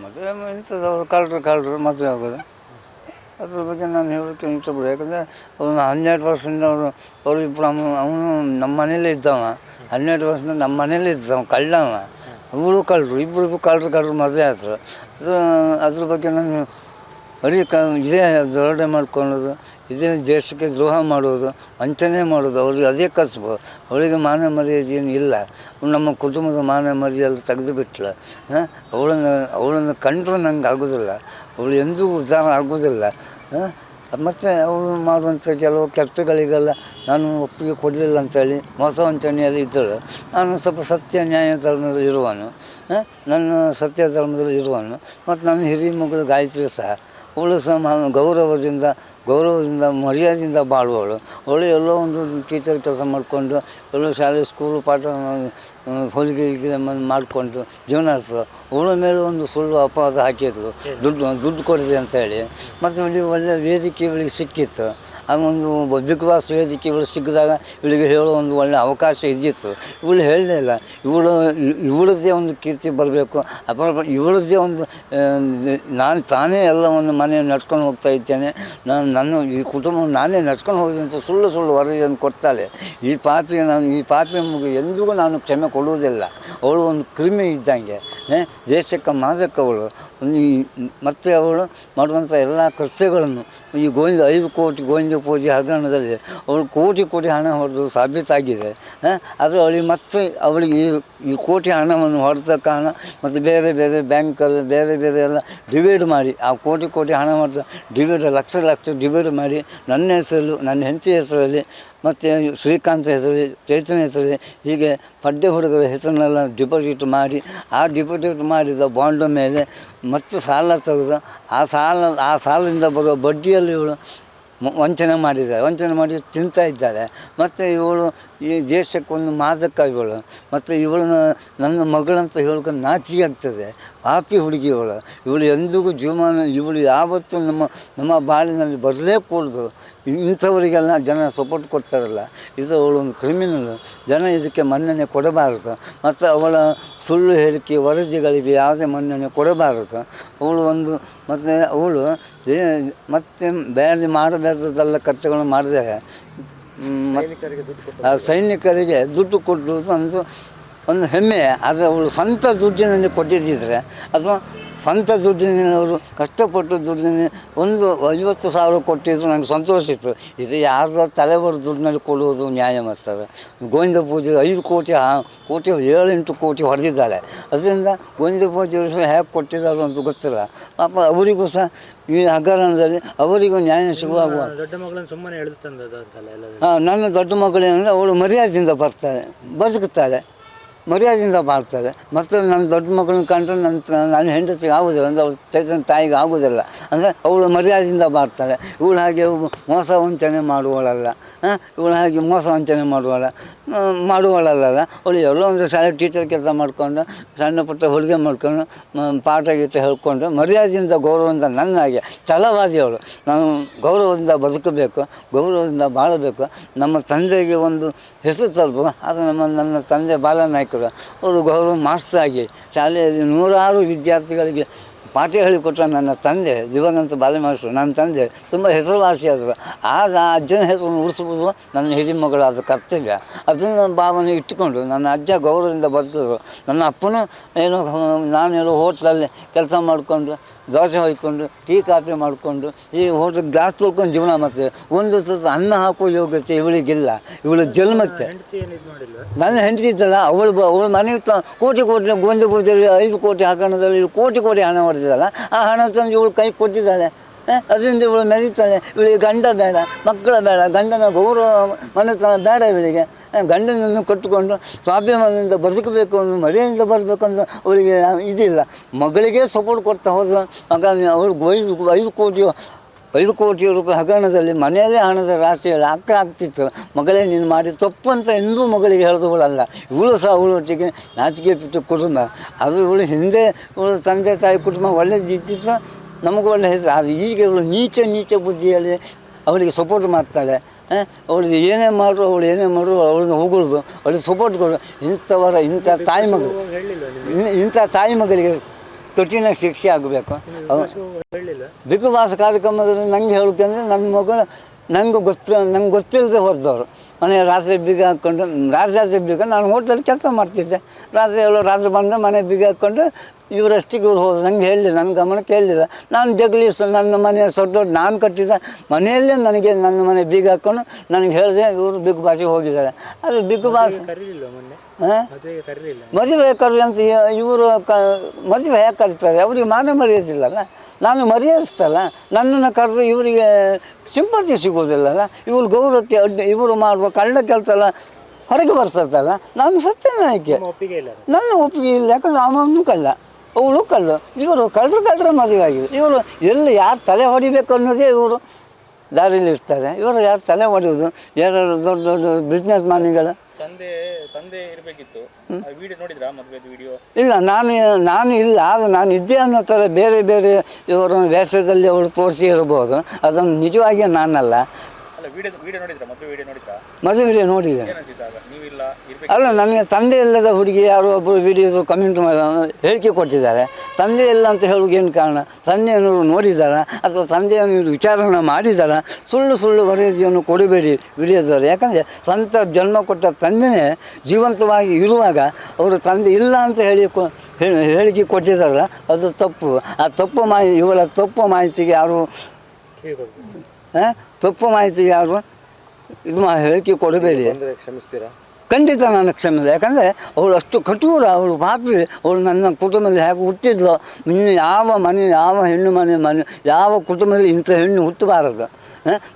ಮದುವೆ ಇಂಥದ್ದು ಅವರು ಕಳ್ಳರು ಮದುವೆ ಆಗೋದು ಅದ್ರ ಬಗ್ಗೆ ನಾನು ಹೇಳೋಕ್ಕೆ ಇಷ್ಟಪಡೋದು. ಯಾಕಂದರೆ ಅವನು 12 ವರ್ಷದಿಂದ ಅವರು ಇಬ್ಬರು ಅವನು ನಮ್ಮ ಮನೇಲೇ ಇದ್ದವ, 12 ವರ್ಷದಿಂದ ನಮ್ಮ ಮನೇಲೇ ಇದ್ದವ, ಕಳ್ಳವ, ಅವಳು ಕಳ್ಳರು, ಇಬ್ಬರಿಗೂ ಕಳ್ಳರು ಮದುವೆ ಆದರು. ಅದ್ರ ಬಗ್ಗೆ ನಾನು ಬರೀ ಇದೇ ದೊರಡೆ ಮಾಡ್ಕೊಳ್ಳೋದು, ಇದೇ ದೇಶಕ್ಕೆ ದ್ರೋಹ ಮಾಡೋದು, ವಂಚನೆ ಮಾಡೋದು, ಅವ್ರಿಗೆ ಅದೇ ಕಸಬು. ಅವಳಿಗೆ ಮಾನ ಮರ್ಯಾದೆ ಏನು ಇಲ್ಲ. ನಮ್ಮ ಕುಟುಂಬದ ಮಾನ ಮರ್ಯಾದೆ ತೆಗೆದು ಬಿಟ್ಟಳು. ಅವಳನ್ನು ಕಂಡ್ರೆ ನಂಗೆ ಆಗೋದಿಲ್ಲ, ಅವಳು ಎಂದೂ ಉದ್ಧಾರ ಆಗೋದಿಲ್ಲ. ಮತ್ತು ಅವಳು ಮಾಡುವಂಥ ಕೆಲವು ಕೆಲಸಗಳಿಗೆಲ್ಲ ನಾನು ಒಪ್ಪಿಗೆ ಕೊಡಲಿಲ್ಲ ಅಂತೇಳಿ ಮೋಸ ವಂಚನೆಯಲ್ಲಿ ಇದ್ದಳು. ನಾನು ಸ್ವಲ್ಪ ಸತ್ಯ ನ್ಯಾಯ ಧರ್ಮದಲ್ಲಿ ಇರುವನು, ನನ್ನ ಸತ್ಯ ಧರ್ಮದಲ್ಲಿ ಇರುವನು. ಮತ್ತು ನನ್ನ ಹಿರಿಯ ಮಗಳು ಗಾಯತ್ರಿ ಸಹ, ಅವಳು ಸಹ ಗೌರವದಿಂದ ಮರ್ಯಾದೆಯಿಂದ ಬಾಳುವವಳು. ಅವಳು ಎಲ್ಲೋ ಒಂದು ಟೀಚರ್ ಕೆಲಸ ಮಾಡಿಕೊಂಡು, ಎಲ್ಲೋ ಶಾಲೆ ಸ್ಕೂಲು ಪಾಠ ಹೊಲಿಗೆ ಮಾಡಿಕೊಂಡು ಜೀವನ ನಡೆಸ್ತದೆ. ಅವಳ ಮೇಲೆ ಒಂದು ಸುಳ್ಳು ಅಪವಾದ ಹಾಕಿದ್ರು, ದುಡ್ಡು ಕೊಡಿದೆ ಅಂತೇಳಿ. ಮತ್ತು ಒಳ್ಳೆಯ ವೇದಿಕೆ ಇವಳಿಗೆ ಸಿಕ್ಕಿತ್ತು. ಅದೊಂದು ಬಿಗ್ ಬಾಸ್ ವೇದಿಕೆ ಇವಳು ಸಿಕ್ಕಿದಾಗ ಇವಳಿಗೆ ಹೇಳೋ ಒಂದು ಒಳ್ಳೆಯ ಅವಕಾಶ ಇದ್ದಿತ್ತು. ಇವಳು ಹೇಳಲಿಲ್ಲ. ಇವಳದ್ದೇ ಒಂದು ಕೀರ್ತಿ ಬರಬೇಕು, ಇವಳದ್ದೇ ಒಂದು ತಾನೇ ಎಲ್ಲವನ್ನು ಮನೆ ನಡ್ಕೊಂಡು ಹೋಗ್ತಾ ಇದ್ದೇನೆ, ನನ್ನ ಈ ಕುಟುಂಬ ನಾನೇ ನಡ್ಕೊಂಡು ಹೋಗಿದೆ ಅಂತ ಸುಳ್ಳು ವರದಿಯನ್ನು ಕೊಡ್ತಾಳೆ. ಈ ಪಾಪಿಯ ಮಗು ಎಂದಿಗೂ ನಾನು ಕ್ಷಮೆ ಕೊಡುವುದಿಲ್ಲ. ಅವಳು ಒಂದು ಕ್ರಿಮಿ ಇದ್ದಂಗೆ, ದೇಶಕ್ಕೆ ಮಾದಕವಳು. ಮತ್ತು ಅವಳು ಮಾಡುವಂಥ ಎಲ್ಲ ಕೃತ್ಯಗಳನ್ನು ಈ 5 ಕೋಟಿ ಗೋವಿಂದ ಪೂಜೆ ಹಗರಣದಲ್ಲಿ ಅವಳು ಕೋಟಿ ಹಣ ಹೊಡೆದು ಸಾಬೀತಾಗಿದೆ. ಅದು ಅವಳಿಗೆ ಈ ಕೋಟಿ ಹಣವನ್ನು ಹೊಡೆದ ಕಾರಣ ಮತ್ತು ಬೇರೆ ಬ್ಯಾಂಕಲ್ಲಿ ಬೇರೆ ಎಲ್ಲ ಡಿವೈಡ್ ಮಾಡಿ, ಆ ಕೋಟಿ ಹಣ ಹೊಡೆದ ಲಕ್ಷ ಡಿವೈಡ್ ಮಾಡಿ ನನ್ನ ಹೆಸರಲ್ಲಿ, ನನ್ನ ಹೆಂಡತಿ ಹೆಸರಲ್ಲಿ, ಮತ್ತು ಶ್ರೀಕಾಂತ್ ಹೆಸರಲ್ಲಿ, ಚೈತನ್ಯ ಹೆಸರಲ್ಲಿ, ಹೀಗೆ ಪಡ್ಡೆ ಹುಡುಗರ ಹೆಸರನ್ನೆಲ್ಲ ಡಿಪಾಸಿಟ್ ಮಾಡಿ, ಆ ಡಿಪಾಸಿಟ್ ಮಾಡಿದ ಬಾಂಡ್ ಮೇಲೆ ಮತ್ತು ಸಾಲ ತೆಗೆದು ಆ ಸಾಲದಿಂದ ಬರುವ ಬಡ್ಡಿಯಲ್ಲಿ ಇವಳು ವಂಚನೆ ಮಾಡಿ ತಿಂತಾ ಇದ್ದಾಳೆ. ಮತ್ತು ಇವಳು ಈ ದೇಶಕ್ಕೊಂದು ಮಾದಕ ಇವಳು. ಮತ್ತು ನನ್ನ ಮಗಳಂತ ಹೇಳೋಕೆ ನಾಚಿಕೆ ಆಗ್ತದೆ. ಪಾಪಿ ಹುಡುಗಿ ಇವಳು ಎಂದಿಗೂ ಇವಳು ಯಾವತ್ತೂ ನಮ್ಮ ಬಾಳಿನಲ್ಲಿ ಬರಲೇ ಕೂಡದು. ಇಂಥವರಿಗೆಲ್ಲ ಜನ ಸಪೋರ್ಟ್ ಕೊಡ್ತಾರಲ್ಲ, ಇದು ಅವಳೊಂದು ಕ್ರಿಮಿನಲ್. ಜನ ಇದಕ್ಕೆ ಮನ್ನಣೆ ಕೊಡಬಾರದು. ಮತ್ತು ಅವಳ ಸುಳ್ಳು ಹೇಳಿಕೆ ವರದಿಗಳಿಗೆ ಯಾವುದೇ ಮನ್ನಣೆ ಕೊಡಬಾರದು. ಅವಳು ಮತ್ತೆ ಬೇರೆ ಮಾಡಬೇಕಾದಲ್ಲ ಕರ್ತವ್ಯಗಳನ್ನು ಮಾಡಿದರೆ ಸೈನಿಕರಿಗೆ ದುಡ್ಡು ಕೊಡುವುದು ಒಂದು ಹೆಮ್ಮೆ. ಆದರೆ ಅವಳು ಸ್ವಂತ ದುಡ್ಡಿನಲ್ಲಿ ಕೊಟ್ಟಿದ್ದಿದ್ರೆ, ಅಥವಾ ಸ್ವಂತ ದುಡ್ಡಿನ ಅವರು ಕಷ್ಟಪಟ್ಟು ದುಡ್ಡಿನ 50,000 ಕೊಟ್ಟಿದ್ರು ನನಗೆ ಸಂತೋಷ ಇತ್ತು. ಇದು ಯಾರ್ದು ತಲೆಬರು ದುಡ್ಡಿನಲ್ಲಿ ಕೊಡುವುದು ನ್ಯಾಯ ಮಾಸ್ತರ. ಗೋವಿಂದ ಪೂಜೆ 5 ಕೋಟಿ 7-8 ಕೋಟಿ ಹೊಡೆದಿದ್ದಾಳೆ. ಅದರಿಂದ ಗೋವಿಂದ ಪೂಜೆ ಹೇಗೆ ಕೊಟ್ಟಿದ್ದಾರೋ ಅಂತ ಗೊತ್ತಿಲ್ಲ. ಪಾಪ ಅವರಿಗೂ ಸಹ ಈ ಹಗರಣದಲ್ಲಿ ಅವರಿಗೂ ನ್ಯಾಯ ಸಿಗುವಾಗ ನನ್ನ ದೊಡ್ಡ ಮಗಳೇನೆಂದರೆ ಅವಳು ಮರ್ಯಾದೆಯಿಂದ ಬರ್ತಾಳೆ, ಬದುಕುತ್ತಾಳೆ, ಮರ್ಯಾದೆಯಿಂದ ಮಾಡ್ತಾರೆ. ಮತ್ತು ನನ್ನ ದೊಡ್ಡ ಮಗಳನ್ನ ಕಂಡ್ರೆ ನನ್ನ ಹೆಂಡತಿಗೆ ಆಗೋದಿಲ್ಲ, ಅಂದರೆ ಅವಳು ಚೈತನ್ಯ ತಾಯಿಗೆ ಆಗೋದಿಲ್ಲ. ಅಂದರೆ ಅವಳು ಮರ್ಯಾದೆಯಿಂದ ಮಾಡ್ತಾಳೆ. ಇವಳು ಹಾಗೆ ಮೋಸ ವಂಚನೆ ಮಾಡುವಳಲ್ಲ. ಮಾಡುವಳಲ್ಲ. ಅವಳು ಎಲ್ಲೋ ಒಂದು ಶಾಲೆ ಟೀಚರ್ ಕೆಲಸ ಮಾಡಿಕೊಂಡು, ಸಣ್ಣ ಪುಟ್ಟ ಹೊಲಿಗೆ ಮಾಡ್ಕೊಂಡು, ಪಾಠ ಗೀಟ ಹೇಳ್ಕೊಂಡು ಮರ್ಯಾದೆಯಿಂದ ಗೌರವದಿಂದ ನನ್ನಾಗೆ ಛಲವಾದಿ ಅವಳು. ನಾನು ಗೌರವದಿಂದ ಬದುಕಬೇಕು, ಗೌರವದಿಂದ ಬಾಳಬೇಕು, ನಮ್ಮ ತಂದೆಗೆ ಒಂದು ಹೆಸರು ತರಬೇಕು. ಅದು ನನ್ನ ತಂದೆ ಬಾಲನಾಯ್ಕರು. ಅವರು ಗೌರವ ಮಾಸ್ಟರ್ ಆಗಿ ಶಾಲೆಯಲ್ಲಿ 100 ವಿದ್ಯಾರ್ಥಿಗಳಿಗೆ ಪಾಠ ಹೇಳಿಕೊಟ್ಟ ನನ್ನ ತಂದೆ ದಿವಂಗತ ಬಾಲಮಾಸ್ಟರು. ನನ್ನ ತಂದೆ ತುಂಬ ಹೆಸರುವಾಸಿಯಾದರು. ಆಗ ಆ ಅಜ್ಜನ ಹೆಸರನ್ನು ಉಳಿಸ್ಬೋದು ನನ್ನ ಹಿರಿಯ ಮಗಳಾದ ಕರ್ತವ್ಯ. ಅದನ್ನು ಭಾವನೆ ಇಟ್ಟುಕೊಂಡು ನನ್ನ ಅಜ್ಜ ಗೌರವದಿಂದ ಬದುಕಿದ್ರು. ನನ್ನ ಅಪ್ಪನೂ ನಾನೆಲ್ಲೋ ಹೋಟ್ಲಲ್ಲಿ ಕೆಲಸ ಮಾಡಿಕೊಂಡು, ದೋಸೆ ಹೊಯ್ಕೊಂಡು, ಟೀ ಕಾಫಿ ಮಾಡಿಕೊಂಡು, ಈ ಹೋಟ್ಲ್ ಗ್ಲಾಸ್ ತೊಳ್ಕೊಂಡು ಜೀವನ ಮಾಡ್ತೇವೆ. ಒಂದು ಸತ ಅನ್ನ ಹಾಕೋ ಯೋಗ್ಯತೆ ಇವಳಿಗಿಲ್ಲ. ಇವಳು ಜನ್ಮಕ್ಕೆ ನನ್ನ ಹೆಂಡತಿ ಇದ್ದಲ್ಲ, ಅವಳು ಮನೆಗೆ ಕೋಟಿ ಗೋವಿಂದ ಪೂಜೆಯಲ್ಲಿ 5 ಕೋಟಿ ಹಗರಣದಲ್ಲಿ ಕೋಟಿ ಹಣ ಹೊಡೆದಿದ್ದಲ್ಲ, ಆ ಹಣ ತಂದು ಇವಳು ಕೈ ಕೊಟ್ಟಿದ್ದಾಳೆ. ಅದರಿಂದ ಇವಳು ಮೆರೀತಾಳೆ. ಇವಳಿಗೆ ಗಂಡ ಬೇಡ, ಮಕ್ಕಳ ಬೇಡ, ಗಂಡನ ಗೌರವ ಮನೆತನ ಬೇಡ ಇವಳಿಗೆ. ಗಂಡನನ್ನು ಕಟ್ಟಿಕೊಂಡು ಸ್ವಾಭಿಮಾನದಿಂದ ಬದುಕಬೇಕು ಅನ್ನೋ, ಮರ್ಯಾದೆಯಿಂದ ಬರಬೇಕು ಅಂತ ಅವಳಿಗೆ ಇದಿಲ್ಲ. ಮಗಳಿಗೆ ಸಪೋರ್ಟ್ ಕೊಡ್ತಾ ಹೋದ್ರೆ ಮಗ ಅವಳು 5 ಕೋಟಿ ರೂಪಾಯಿ ಹಗರಣದಲ್ಲಿ ಮನೆಯಲ್ಲೇ ಹಣದ ರಾಶಿ ಆಗ್ತಿತ್ತು. ಮಗಳೇ ನೀನು ಮಾಡಿ ತಪ್ಪು ಅಂತ ಎಂದೂ ಮಗಳಿಗೆ ಹೇಳಿದವಳಲ್ಲ. ಇವಳು ಸಹ ಅವಳೊಟ್ಟಿಗೆ ನಾಚಿಕೆ ಬಿಟ್ಟು ಕುಟುಂಬ ಅದು. ಇವಳು ಹಿಂದೆ ಇವಳು ತಂದೆ ತಾಯಿ ಕುಟುಂಬ ಒಳ್ಳೆದಿದ್ದಿತ್ತು, ನಮಗೂ ಒಳ್ಳೆ ಹೆಸರು. ಅದು ಈಗ ಇವಳು ನೀಚ ಬುದ್ಧಿಯಲ್ಲಿ ಅವಳಿಗೆ ಸಪೋರ್ಟ್ ಮಾಡ್ತಾಳೆ. ಅವಳಿಗೆ ಏನೇ ಮಾಡು ಅವಳನ್ನ ಹೋಗುವುದು, ಅವಳಿಗೆ ಸಪೋರ್ಟ್ ಕೊಡು. ಇಂಥ ತಾಯಿ ಮಗಳಿಗೆ ಕಠಿಣ ಶಿಕ್ಷೆ ಆಗಬೇಕು. ಬಿಗ್ ಬಾಸ್ ಕಾರ್ಯಕ್ರಮದಲ್ಲಿ ನಂಗೆ ಹೇಳೋಕೆಂದರೆ ನನ್ನ ಮಗಳು ನಂಗೆ ಗೊತ್ತಿಲ್ಲದೆ ಹೋದವರು ಮನೆ ರಾತ್ರಿ ಬೀಗ ಹಾಕ್ಕೊಂಡು ರಾತ್ರಿ ಬೀಗ ನಾನು ಹೋಟ್ಲಲ್ಲಿ ಕೆಲಸ ಮಾಡ್ತಿದ್ದೆ. ರಾತ್ರಿ ಬಂದು ಮನೆ ಬೀಗ ಹಾಕ್ಕೊಂಡು ಇವರಷ್ಟಿಗೆ ಇವ್ರು ಹೋದ್ರು. ನಂಗೆ ಹೇಳಿಲ್ಲ, ನನ್ನ ಗಮನಕ್ಕೆ ಹೇಳಿಲ್ಲ. ನಾನು ಜಗಲಿ ನನ್ನ ಮನೆ ದೊಡ್ಡ ನಾನು ಕಟ್ಟಿದ ಮನೆಯಲ್ಲೇ ನನಗೆ ನನ್ನ ಮನೆ ಬೀಗ ಹಾಕ್ಕೊಂಡು ನನಗೆ ಹೇಳಿದೆ ಇವರು ಬಿಗ್ ಬಾಸಿಗೆ ಹೋಗಿದ್ದಾರೆ. ಅದು ಬಿಗ್ ಬಾಸ್ ಮದುವೆ ಕರಿ ಅಂತ ಇವರು ಮದುವೆ ಹೇಗೆ ಕರೀತಾರೆ? ಅವ್ರಿಗೆ ಮಾನ ಮರ್ಯಾದಿಲ್ಲಲ್ಲ, ನಾನು ಮರ್ಯಾದಿಸ್ತಲ್ಲ. ನನ್ನನ್ನು ಕರೆದು ಇವರಿಗೆ ಸಿಂಪತಿ ಸಿಗೋದಿಲ್ಲಲ್ಲ. ಇವ್ರು ಗೌರವಕ್ಕೆ ಇವರು ಮಾಡುವ ಕಳ್ಳ ಕೆಲಸ ಎಲ್ಲ ಹೊರಗೆ ಬರ್ತದಲ್ಲ. ನಾನು ಸತ್ಯನಾಯಕಿ, ನನ್ನ ಒಪ್ಪಿಗೆ ಇಲ್ಲ. ಯಾಕಂದ್ರೆ ಅವನು ಕಳ್ಳ, ಅವಳು ಕಳ್ಳು, ಇವರು ಕಳ್ಳರ ಮದುವೆ ಆಗಿದೆ. ಇವರು ಎಲ್ಲಿ ಯಾರು ತಲೆ ಹೊಡಿಬೇಕು ಅನ್ನೋದೇ ಇವರು ದಾರಿಯಲ್ಲಿ ಇರ್ತಾರೆ. ಇವರು ಯಾರು ತಲೆ ಹೊಡೆಯೋದು? ಯಾರು ದೊಡ್ಡ ದೊಡ್ಡ ಬಿಸ್ನೆಸ್ ಮ್ಯಾನ್ಗಳು. ತಂದೆ ಇರಬೇಕಿತ್ತು. ವಿಡಿಯೋ ನೋಡಿದ್ರಾ? ಮದುವೆ ವಿಡಿಯೋ ಇಲ್ಲ, ನಾನು ಇಲ್ಲ. ಆದರೆ ನಾನು ಇದ್ದೆ ಅನ್ನೋ ಥರ ಬೇರೆ ಬೇರೆ ಇವರ ವೇಷದಲ್ಲಿ ಅವಳು ತೋರಿಸಿ ಇರ್ಬೋದು. ಅದನ್ನು ನಿಜವಾಗಿ ನಾನಲ್ಲ. ಮದುವೆ ವಿಡಿಯೋ ನೋಡಿದೆ. ಅಲ್ಲ, ನನಗೆ ತಂದೆ ಇಲ್ಲದ ಹುಡುಗಿ ಯಾರೋ ಒಬ್ಬರು ವಿಡಿಯೋ ಕಮೆಂಟ್ ಹೇಳಿಕೆ ಕೊಟ್ಟಿದ್ದಾರೆ. ತಂದೆ ಇಲ್ಲ ಅಂತ ಹೇಳೋಕೆ ಏನು ಕಾರಣ? ತಂದೆಯನ್ನು ನೋಡಿದಾರ ಅಥವಾ ತಂದೆಯನ್ನು ವಿಚಾರಣೆ ಮಾಡಿದಾರ? ಸುಳ್ಳು ವರದಿಯನ್ನು ಕೊಡಬೇಡಿ ವಿಡಿಯೋದವರು. ಯಾಕಂದರೆ ಸ್ವಂತ ಜನ್ಮ ಕೊಟ್ಟ ತಂದೆಯೇ ಜೀವಂತವಾಗಿ ಇರುವಾಗ ಅವರು ತಂದೆ ಇಲ್ಲ ಅಂತ ಹೇಳಿಕೆ ಕೊಟ್ಟಿದ್ದಾರಲ್ಲ, ಅದು ತಪ್ಪು. ಆ ಇವಳ ತಪ್ಪು ಮಾಹಿತಿಗೆ ಯಾರು ಇದು ಹೇಳಿಕೆ ಕೊಡಬೇಡಿ. ಕ್ಷಮಿಸ್ತೀರಾ? ಖಂಡಿತ ನಾನು ಕ್ಷಮಿಸಿದೆ. ಯಾಕಂದರೆ ಅವಳು ಅಷ್ಟು ಕಠೋರ, ಅವಳು ಪಾಪಿ. ಅವಳು ನನ್ನ ಕುಟುಂಬದಲ್ಲಿ ಹೇಗೆ ಹುಟ್ಟಿದ್ಲು. ಇನ್ನು ಯಾವ ಹೆಣ್ಣು ಮನೆ ಯಾವ ಕುಟುಂಬದಲ್ಲಿ ಇಂಥ ಹೆಣ್ಣು ಹುಟ್ಟಬಾರದು.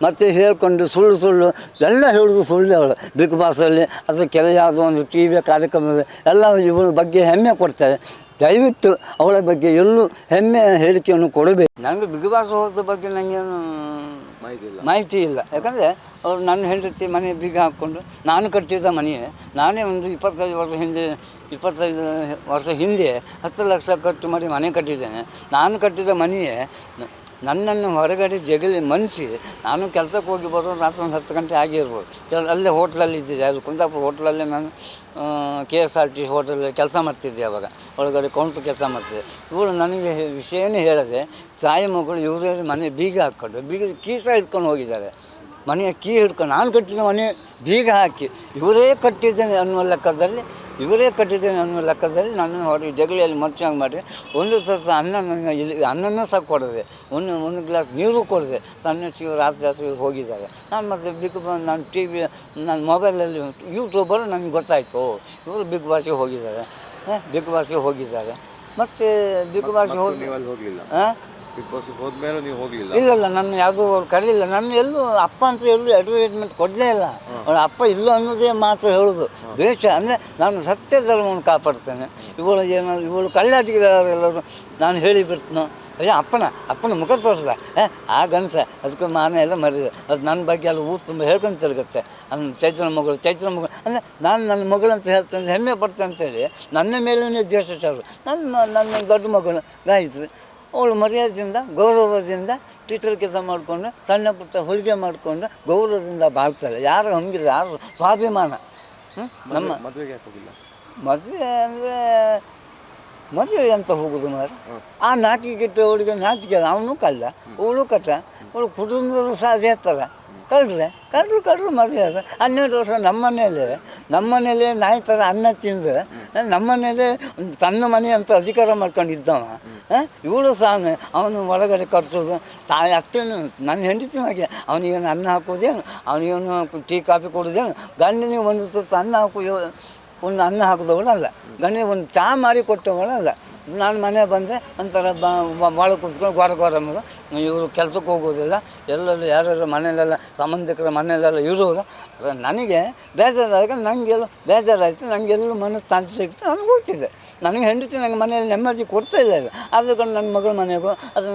ಮತ್ತು ಹೇಳ್ಕೊಂಡು ಸುಳ್ಳು ಎಲ್ಲ ಹೇಳೋದು ಸುಳ್ಳು. ಅವಳು ಬಿಗ್ ಬಾಸಲ್ಲಿ ಅಥವಾ ಯಾವುದೋ ಒಂದು ಟಿ ವಿಯ ಕಾರ್ಯಕ್ರಮದಲ್ಲಿ ಎಲ್ಲ ಇವಳ ಬಗ್ಗೆ ಹೆಮ್ಮೆ ಕೊಡ್ತಾರೆ. ದಯವಿಟ್ಟು ಅವಳ ಬಗ್ಗೆ ಎಲ್ಲೂ ಹೆಮ್ಮೆ ಹೇಳಿಕೆಯನ್ನು ಕೊಡಬೇಕು. ನನಗೆ ಬಿಗ್ ಬಾಸ್ ಹೋದ ಬಗ್ಗೆ ನನಗೇನು ಮಾಹಿತಿ ಇಲ್ಲ. ಯಾಕಂದರೆ ಅವ್ರು ನನ್ನ ಹೆಂಡತಿ ಮನೆ ಬೀಗ ಹಾಕ್ಕೊಂಡು ನಾನು ಕಟ್ಟಿದ ಮನೆಯೇ. ನಾನೇ ಒಂದು 25 ವರ್ಷ ಹಿಂದೆ 10 ಲಕ್ಷ ಖರ್ಚು ಮಾಡಿ ಮನೆ ಕಟ್ಟಿದ್ದೇನೆ. ನಾನು ಕಟ್ಟಿದ ಮನೆಯೇ ನನ್ನನ್ನು ಹೊರಗಡೆ ಮನಸಿ ನಾನು ಕೆಲಸಕ್ಕೆ ಹೋಗಿ ಬರೋ ರಾತ್ರಿ ಒಂದು 10 ಗಂಟೆ ಆಗಿರ್ಬೋದು. ಅಲ್ಲೇ ಹೋಟ್ಲಲ್ಲಿ ಇದ್ದಿದ್ದೆ, ಅದು ಕುಂದಾಪುರ ಹೋಟ್ಲಲ್ಲೇ ನಾನು KSRT ಹೋಟೆಲಲ್ಲಿ ಕೆಲಸ ಮಾಡ್ತಿದ್ದೆ. ಆವಾಗ ಒಳಗಡೆ ಕೌಂಟ್ರ್ ಕೆಲಸ ಮಾಡ್ತಿದ್ದೆ. ಇವಳು ನನಗೆ ವಿಷಯನೇ ಹೇಳದೆ ತಾಯಿ ಮಗಳು ಇವರೇ ಮನೆ ಬೀಗ ಹಾಕ್ಕೊಂಡು ಕೀಸ ಹಿಡ್ಕೊಂಡು ಹೋಗಿದ್ದಾರೆ. ಮನೆಯ ಕೀ ಹಿಡ್ಕೊಂಡು ನಾನು ಕಟ್ಟಿದ ಮನೆ ಬೀಗ ಹಾಕಿ ಇವರೇ ಕಟ್ಟಿದ್ದೇನೆ ಅನ್ನುವ ಲೆಕ್ಕದಲ್ಲಿ ನನ್ನನ್ನು ಹೊರಗೆ ಜಗಳಿಯಲ್ಲಿ ಮಚ್ಚಾಗಿ ಮಾಡಿ ಒಂದು ಸತ ಅನ್ನನೂ ಸಹ ಕೊಡದೆ, ಒಂದು ಗ್ಲಾಸ್ ನೀರು ಕೊಡದೆ ರಾತ್ರಿ ಹೋಗಿದ್ದಾರೆ. ನಾನು ಮತ್ತು ನಾನು TV ನನ್ನ ಮೊಬೈಲಲ್ಲಿ ಯೂಟ್ಯೂಬಲ್ಲಿ ನನಗೆ ಗೊತ್ತಾಯಿತು ಇವರು ಬಿಗ್ ಬಾಸಿಗೆ ಹೋಗಿದ್ದಾರೆ. ಮತ್ತು ಬಿಗ್ ಬಾಸಿಗೆ ಇಲ್ಲ, ನನ್ನ ಯಾವುದೂ ಅವ್ರು ಕರೀಲಿಲ್ಲ. ನನ್ನ ಎಲ್ಲೂ ಅಪ್ಪ ಅಂತ ಅಡ್ವರ್ಟೈಸ್ಮೆಂಟ್ ಕೊಡಲೇ ಇಲ್ಲ. ಅವಳ ಅಪ್ಪ ಇಲ್ಲ ಅನ್ನೋದೇ ಮಾತ್ರ ಹೇಳೋದು. ದ್ವೇಷ ಅಂದರೆ ನಾನು ಸತ್ಯ ಧರ್ಮವನ್ನು ಕಾಪಾಡ್ತೇನೆ. ಇವಳು ಕಳ್ಳಾಟಿಗೆಲ್ಲರೂ ನಾನು ಹೇಳಿಬಿಡ್ತೀನೋ, ಅಯ್ಯೋ ಅಪ್ಪನ ಮುಖ ತೋರಿಸ್ದ ಆ ಗಂಟ ಅದಕ್ಕೆ ಮಾನ ಎಲ್ಲ ಮರಿದೆ. ಅದು ನನ್ನ ಬಗ್ಗೆ ಎಲ್ಲ ಊರು ತುಂಬ ಹೇಳ್ಕೊಂಡು ತಿರುಗುತ್ತೆ. ಚೈತ್ರ ಮಗಳು ಅಂದರೆ ನಾನು ನನ್ನ ಮಗಳು ಅಂತ ಹೇಳ್ತೇನೆ, ಹೆಮ್ಮೆ ಪಡ್ತೇನೆ ಅಂತೇಳಿ ನನ್ನ ಮೇಲೇ ದ್ವೇಷ ಚಾರು. ನನ್ನ ದೊಡ್ಡ ಮಗಳು ಗಾಯತ್ರಿ, ಅವಳು ಮರ್ಯಾದೆಯಿಂದ ಗೌರವದಿಂದ ಟೀಚರ್ ಕೆಲಸ ಮಾಡಿಕೊಂಡು ಸಣ್ಣ ಪುಟ್ಟ ಹೊಲಿಗೆ ಮಾಡಿಕೊಂಡು ಗೌರವದಿಂದ ಬಾಳ್ತಾಳೆ. ಯಾರು ಹಂಗಿಲ್ಲ, ಯಾರು ಸ್ವಾಭಿಮಾನ. ನಮ್ಮ ಮದುವೆ ಅಂದರೆ ಮದುವೆ ಅಂತ ಹೋಗೋದು ಮಾರು. ಆ ನಾಚಿಕೆ ಅವಳಿಗೆ ನಾಚಿಕೆ, ಅವನು ಕಳ್ಳ, ಅವಳು ಕಟ್ಟ, ಅವಳು ಕುಟುಂಬದವರು ಸಹ ಅದೇ ಥರ ಕಳ್ಳರು ಮದುವೆ ಆದ 12 ವರ್ಷ ನಮ್ಮ ಮನೇಲೆ ನಾಯಿ ಥರ ಅನ್ನ ತಿಂದು ನಮ್ಮ ಮನೇಲೆ ತನ್ನ ಮನೆ ಅಂತ ಅಧಿಕಾರ ಮಾಡ್ಕೊಂಡಿದ್ದವ. ಇವಳು ಸಹ ಅವನು ಒಳಗಡೆ ಕರ್ಸೋದು, ತಾಯಿ ಅತ್ತೇನು ನನ್ನ ಹೆಂಡತಿನಾಗೆ ಅವನಿಗೇನು ಅನ್ನ ಹಾಕೋದೇನು, ಅವನಿಗೇನು ಟೀ ಕಾಫಿ ಕೊಡೋದೇನು, ಗಂಡನಿಗೆ ಒಂದು ತುತ್ತು ಒಂದು ಅನ್ನ ಹಾಕಿದವಳಲ್ಲ, ಗಂಡನಿಗೆ ಒಂದು ಚಹಾ ಮಾರಿ ಕೊಟ್ಟವಳಲ್ಲ. ನಾನು ಮನೆ ಬಂದರೆ ಒಂಥರ ಭಾಳ ಕೂತ್ಕೊಂಡು ಗೊರ ಮಗ ಇವರು ಕೆಲಸಕ್ಕೆ ಹೋಗೋದಿಲ್ಲ. ಎಲ್ಲರೂ ಯಾರ್ಯಾರು ಮನೆಯಲ್ಲೆಲ್ಲ ಸಂಬಂಧಿಕರ ಮನೆಯಲ್ಲೆಲ್ಲ ಇರೋದು. ನನಗೆ ಬೇಜಾರಾಗ ನನಗೆಲ್ಲೂ ಬೇಜಾರಾಯಿತು, ನನಗೆಲ್ಲೂ ಮನಸ್ಸು ತಾಂತಿ ಸಿಗ್ತು, ನನಗೆ ಹೋಗ್ತಿದ್ದೆ. ನನಗೆ ಹೆಂಡತಿ ನನಗೆ ಮನೆಯಲ್ಲಿ ನೆಮ್ಮದಿ ಕೊಡ್ತಾ ಇಲ್ಲ. ಆದ ಕಾರಣ ನನ್ನ ಮಗಳ ಮನೆಗೂ ಅದು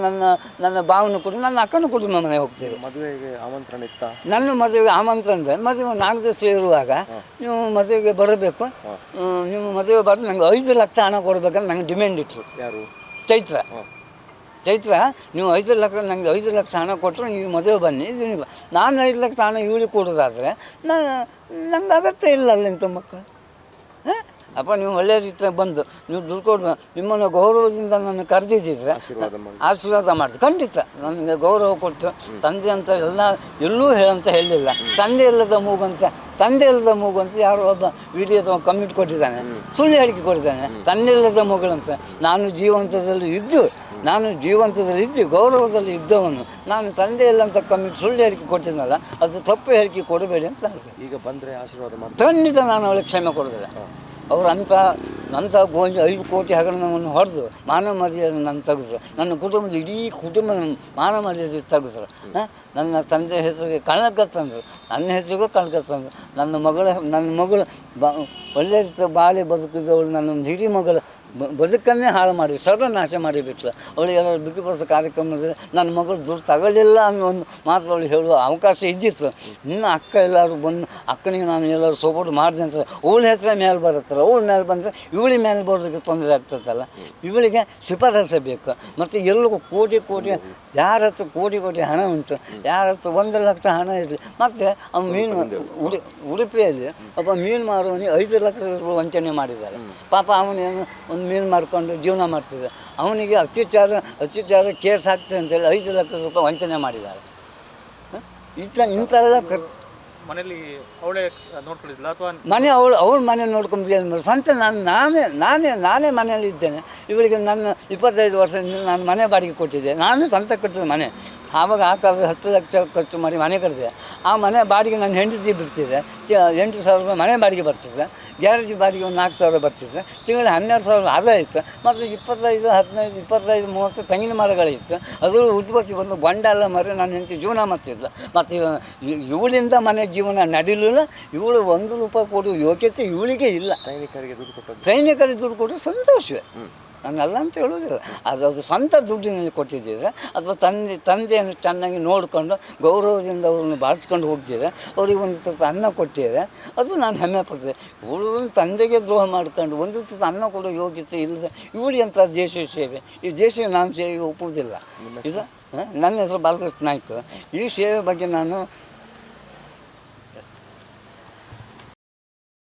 ನನ್ನ ಭಾವನ ಕೂಡ ನನ್ನ ಅಕ್ಕನ ಕುಟುಂಬ ಮನೆಗೆ ಹೋಗ್ತಿದ್ದೆ. ಮದುವೆಗೆ ಆಮಂತ್ರಣ ಇತ್ತ? ನನ್ನ ಮದುವೆಗೆ ಆಮಂತ್ರಣ ಇದೆ. ಮದುವೆ 4 ದಿವಸ ಇರುವಾಗ ನೀವು ಮದುವೆಗೆ ಬರಬೇಕು, ನೀವು ಮದುವೆ ಬರೋದು ನನಗೆ 5 ಲಕ್ಷ ಹಣ ಕೊಡಬೇಕಂತ ನಂಗೆ ಡಿಮ್ಯಾಂಡ್ ಇಟ್ಟರು. ಯಾರು? ಚೈತ್ರ, ನೀವು 5 ಲಕ್ಷ ನನಗೆ 5 ಲಕ್ಷ ಹಣ ಕೊಟ್ಟರು ನೀವು ಮದುವೆ ಬನ್ನಿ. ನಾನು 5 ಲಕ್ಷ ಹಣ ಇವಳಿಗೆ ಕೊಡೋದಾದರೆ ನಂಗೆ ಅಗತ್ಯ ಇಲ್ಲ ಇಂಥ ಮಕ್ಕಳು. ಅಪ್ಪ ನೀವು ಒಳ್ಳೆ ರೀತಿಯಾಗಿ ಬಂದು ನೀವು ದುಡ್ಡು ಕೊಡು, ನಿಮ್ಮನ್ನು ಗೌರವದಿಂದ ನನ್ನ ಕರೆದಿದ್ದಿದ್ರೆ ಆಶೀರ್ವಾದ ಮಾಡ್ತೀವಿ. ಖಂಡಿತ ನನಗೆ ಗೌರವ ಕೊಟ್ಟು ತಂದೆ ಅಂತ ಎಲ್ಲೂ ಹೇಳಂತ ಹೇಳಲಿಲ್ಲ. ತಂದೆ ಇಲ್ಲದ ಮೂಗು ಅಂತ ಯಾರೋ ಒಬ್ಬ ವಿಡಿಯೋ ಕಮೆಂಟ್ ಕೊಟ್ಟಿದ್ದಾನೆ, ಸುಳ್ಳು ಹೇಳಿಕೆ ಕೊಟ್ಟಿದ್ದಾನೆ. ತಂದೆ ಇಲ್ಲದ ಮಗಳಂತ. ನಾನು ಜೀವಂತದಲ್ಲಿ ಇದ್ದು ಗೌರವದಲ್ಲಿ ಇದ್ದವನು. ನಾನು ತಂದೆ ಇಲ್ಲ ಅಂತ ಕಮೆಂಟ್ ಸುಳ್ಳು ಹೇಳಿಕೆ ಕೊಟ್ಟಿದ್ನಲ್ಲ, ಅದು ತಪ್ಪು ಹೇಳಿಕೆ ಕೊಡಬೇಡಿ ಅಂತ ಹೇಳ್ತೇನೆ. ಈಗ ಬಂದರೆ ಆಶೀರ್ವಾದ ಮಾಡಿ ಖಂಡಿತ ನಾನು ಅವಳಿಗೆ ಕ್ಷಮೆ ಕೊಡೋದಿಲ್ಲ. ಅವರು ಅಂಥ 5 ಕೋಟಿ ಹಗರಣವನ್ನು ಹೊಡೆದು ಮಾನವ ಮರ್ಯಾದೆ ನನ್ನ ತೆಗೆದ್ರು. ನನ್ನ ಕುಟುಂಬದ ಇಡೀ ಕುಟುಂಬ ಮಾನವ ಮರ್ಯಾದೆ ತೆಗೆದ್ರು. ನನ್ನ ತಂದೆ ಹೆಸರಿಗೆ ಕಳಂಕ ತಂದರು, ನನ್ನ ಹೆಸರಿಗೂ ಕಳಂಕ ತಂದರು. ನನ್ನ ಮಗಳು ಒಳ್ಳೆ ರೀತಿಯ ಬಾಳಿ ಬದುಕಿದವಳು ನನ್ನ ಹಿರಿ ಮಗಳು ಬದುಕನ್ನೇ ಹಾಳು ಮಾಡಿ ಸರ್ವನಾಶ ಮಾಡಿಬಿಟ್ಲು. ಅವಳು ಎಲ್ಲರೂ ಬಿಗಿಪಡಿಸೋ ಕಾರ್ಯಕ್ರಮದಲ್ಲಿ ನನ್ನ ಮಗಳು ದುಡ್ಡು ತಗೊಳ್ಳಿಲ್ಲ ಅನ್ನೋ ಒಂದು ಮಾತು ಅವಳು ಹೇಳುವ ಅವಕಾಶ ಇದ್ದಿತ್ತು. ಇನ್ನು ಅಕ್ಕ ಎಲ್ಲರೂ ಬಂದು ಅಕ್ಕನಿಗೆ ನಾನು ಎಲ್ಲರೂ ಸಪೋರ್ಟ್ ಮಾಡಿದೆ ಅಂತ ಅವಳ ಹೆಸರೇ ಮೇಲೆ ಬರುತ್ತಲ್ಲ, ಅವಳ ಮೇಲೆ ಬಂದರೆ ಇವಳಿ ಮೇಲೆ ಬರೋದಕ್ಕೆ ತೊಂದರೆ ಆಗ್ತದಲ್ಲ. ಇವಳಿಗೆ ಶಿಫಾರಸೆ ಬೇಕು. ಮತ್ತು ಎಲ್ಲರಿಗೂ ಕೋಟಿ ಯಾರ ಹತ್ರ ಕೋಟಿ ಹಣ ಉಂಟು, ಯಾರ ಹತ್ರ 1 ಲಕ್ಷ ಹಣ ಇರಲಿ. ಮತ್ತು ಅವ್ನು ಮೀನು ಉಡುಪಿಯಲ್ಲಿ ಒಬ್ಬ ಮೀನು ಮಾರುವವನಿಗೆ 5 ಲಕ್ಷ ರೂಪಾಯಿ ವಂಚನೆ ಮಾಡಿದ್ದಾರೆ. ಪಾಪ ಅವನೇನು ಒಂದು ಮೀನು ಮಾರ್ಕೊಂಡು ಜೀವನ ಮಾಡ್ತಿದ್ದ. ಅವನಿಗೆ ಅತ್ಯಾಚಾರ ಕೇಸ್ ಹಾಕ್ತದೆ ಅಂತೇಳಿ 5 ಲಕ್ಷ ರೂಪಾಯಿ ವಂಚನೆ ಮಾಡಿದ್ದಾರೆ. ಇಂಥೆಲ್ಲ ಮನೇಲಿ ಅವಳೇ ನೋಡ್ಕೊಂಡಿದ್ಲ ಅಥವಾ ಮನೆ ಅವಳು ಮನೆ ನೋಡ್ಕೊಂಡು ಸ್ವಂತ ನಾನೇ ಮನೆಯಲ್ಲಿ ಇದ್ದೇನೆ. ಇವಳಿಗೆ ನನ್ನ 25 ವರ್ಷದಿಂದ ನಾನು ಮನೆ ಬಾಡಿಗೆ ಕೊಟ್ಟಿದ್ದೆ. ನಾನು ಸ್ವಂತ ಕಟ್ಟಿದ ಮನೆ. ಆವಾಗ ಆ ಕಾಲದಲ್ಲಿ 10 ಲಕ್ಷ ಖರ್ಚು ಮಾಡಿ ಮನೆ ಕಟ್ಟಿದೆ. ಆ ಮನೆ ಬಾಡಿಗೆ ನನ್ನ ಹೆಂಡತಿ ಬಿಡ್ತಿದ್ದೆ. 8,000 ರೂಪಾಯಿ ಮನೆ ಬಾಡಿಗೆ ಬರ್ತಿದ್ದೆ. ಗ್ಯಾರೇಜ್ ಬಾಡಿಗೆ ಒಂದು 4,000 ಬರ್ತಿದ್ದೆ. ತಿಂಗಳಿಗೆ 12,000 ಆದಾಯ ಇತ್ತು. ಮತ್ತು 25, 15, 25, 30 ತೆಂಗಿನ ಮರಗಳಿತ್ತು. ಅದು ಉತ್ಪತ್ತಿ ಬಂದು ಗೊಂಡ ಎಲ್ಲ ಮರ ನನ್ನ ಹೆಂಡತಿ ಜೀವನ ಮಾಡ್ತಿದ್ಲು. ಮತ್ತು ಇವಳಿಂದ ಮನೆ ಜೀವನ ನಡೀಲಿಲ್ಲ. ಇವಳು 1 ರೂಪಾಯಿ ಕೊಡುವ ಯೋಗ್ಯತೆ ಇವಳಿಗೆ ಇಲ್ಲ. ಸೈನಿಕರಿಗೆ ದುಡ್ಡು ಕೊಟ್ಟರೆ ಸಂತೋಷವೇ, ನಾನಲ್ಲ ಅಂತ ಹೇಳೋದಿಲ್ಲ. ಅದು ಸ್ವಂತ ದುಡ್ಡಿನಲ್ಲಿ ಕೊಟ್ಟಿದ್ದಿದ್ರೆ ಅಥವಾ ತಂದೆಯನ್ನು ಚೆನ್ನಾಗಿ ನೋಡಿಕೊಂಡು ಗೌರವದಿಂದ ಅವ್ರನ್ನ ಬಾಳಿಸ್ಕೊಂಡು ಹೋಗ್ತಿದ್ದೆ, ಅವ್ರಿಗೆ ಒಂದು ತುತ್ತು ಅನ್ನ ಕೊಟ್ಟಿದ್ದೆ, ಅದು ನಾನು ಹೆಮ್ಮೆ ಪಡ್ತಿದ್ದೆ. ಇವಳು ತಂದೆಗೆ ದ್ರೋಹ ಮಾಡ್ಕೊಂಡು ಒಂದು ತುತ್ತು ಅನ್ನ ಕೊಡೋ ಯೋಗ್ಯತೆ ಇಲ್ಲದೆ ಇವಳು ಎಂಥ ದೇಶ ಸೇವೆ. ಈ ದೇಶ ನಾನು ಸೇವೆಗೆ ಒಪ್ಪುವುದಿಲ್ಲ. ಇದು ನನ್ನ ಹೆಸರು ಬಾಲಕೃಷ್ಣ ನಾಯ್ಕ. ಈ ಸೇವೆ ಬಗ್ಗೆ ನಾನು